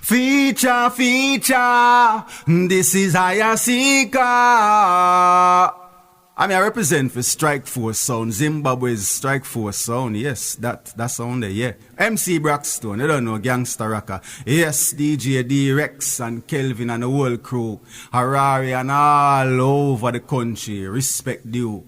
Feature, this is SEEKAH. I represent for Strike Force Sound, Zimbabwe's Strike Force Sound. Yes, that sound there, yeah. MC Braxton, you don't know, Gangster Rocker. Yes, DJ D-Rex and Kelvin and the whole crew. Harari and all over the country. Respect due.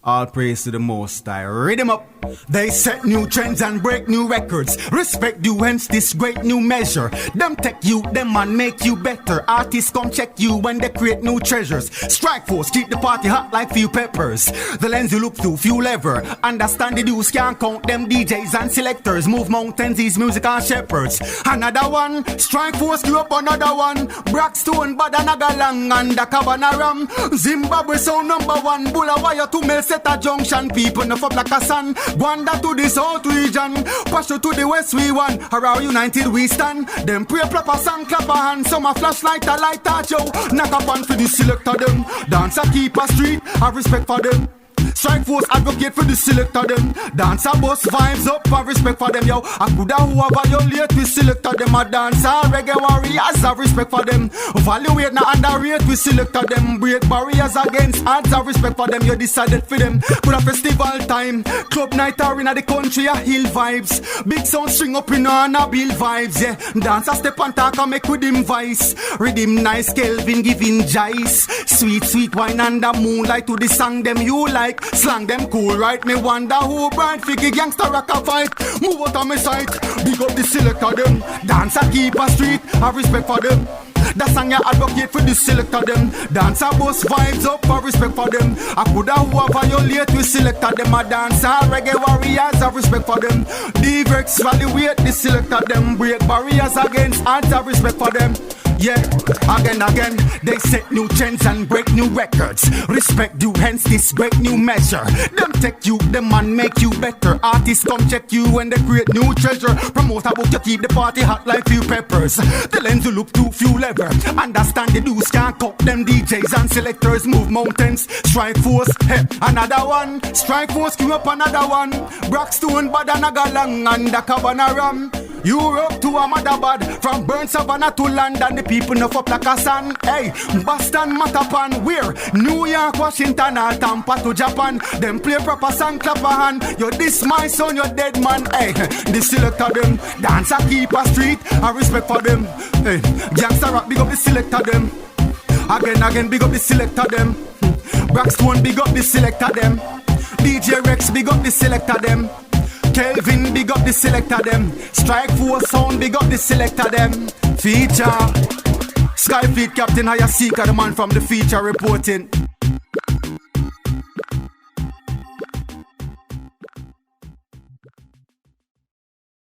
All praise to the Most High. Read them up. They set new trends and break new records. Respect you, hence this great new measure. Them take you, them man make you better. Artists come check you when they create new treasures. Strike Force, keep the party hot like few peppers. The lens you look through, few lever. Understand the dues, can't count them DJs and selectors. Move mountains, these musical shepherds. Another one, Strike Force grew up another one. Braxton, Badanaga and the Cabanaram. Zimbabwe sound number one. Bulawaya to Melseta Junction. People enough up like a sun. Gwanda to the south region, Pasho to the west we want. Around united we stand. Them pray proper song, clap a hand. Some a flashlight, a light a show. Knock up on for the selector them. Dancer keep a street, have respect for them. Strike Force advocate for the selector them. Dancer boss vibes up and respect for them, yo. I coulda who violate we selector them. A dancer, reggae warriors have respect for them. Evaluate na underrate we selector them. Break barriers against odds have respect for them. You decided for them. Put a festival time, club night or in the country a hill vibes. Big sound string up in a bill vibes, yeah. Dancer step and talk and make with him vice. Read him nice, Kelvin giving jice. Sweet wine under moonlight to the song them you like. Slang them cool, right? Me wonder who bright figgy gangster rock a fight. Move out of my sight, big up the selector them. Dancer keep a street, have respect for them. That song you advocate for the selector them. Dancer boss vibes up for respect for them. I coulda who violate we selector them. A dancer, reggae warriors have respect for them. D-Rex evaluate the selector them. Break barriers against odds have respect for them. Yeah, again, they set new trends and break new records. Respect you, hence this great new measure. Them take you, them man make you better. Artists come check you when they create new treasure. Promote a book, you keep the party hot like few peppers. The lens you look to, few lever. Understand the dues, can't cut them DJs and selectors. Move mountains, Strike Force, hey, another one. Strike Force, give up another one. Braxton, Badanaga and the Cabanaram. Europe to Ahmedabad, from Burn Savannah to London, the people enough up like a sun. Hey, Boston, Matapan, where? New York, Washington, or Tampa to Japan. Them play proper song, clap a hand. You this my son, you dead man. Hey, the selector them. Dancer keep a street, I respect for them. Hey, gangster rock, big up the selector them. Again, big up the selector them. Braxton, big up the selector them. DJ Rex, big up the selector them. Kelvin, big up the selector them. Strike Force Sound, big up the selector them. Feature Skyfleet Captain SEEKAH, the man from the feature reporting.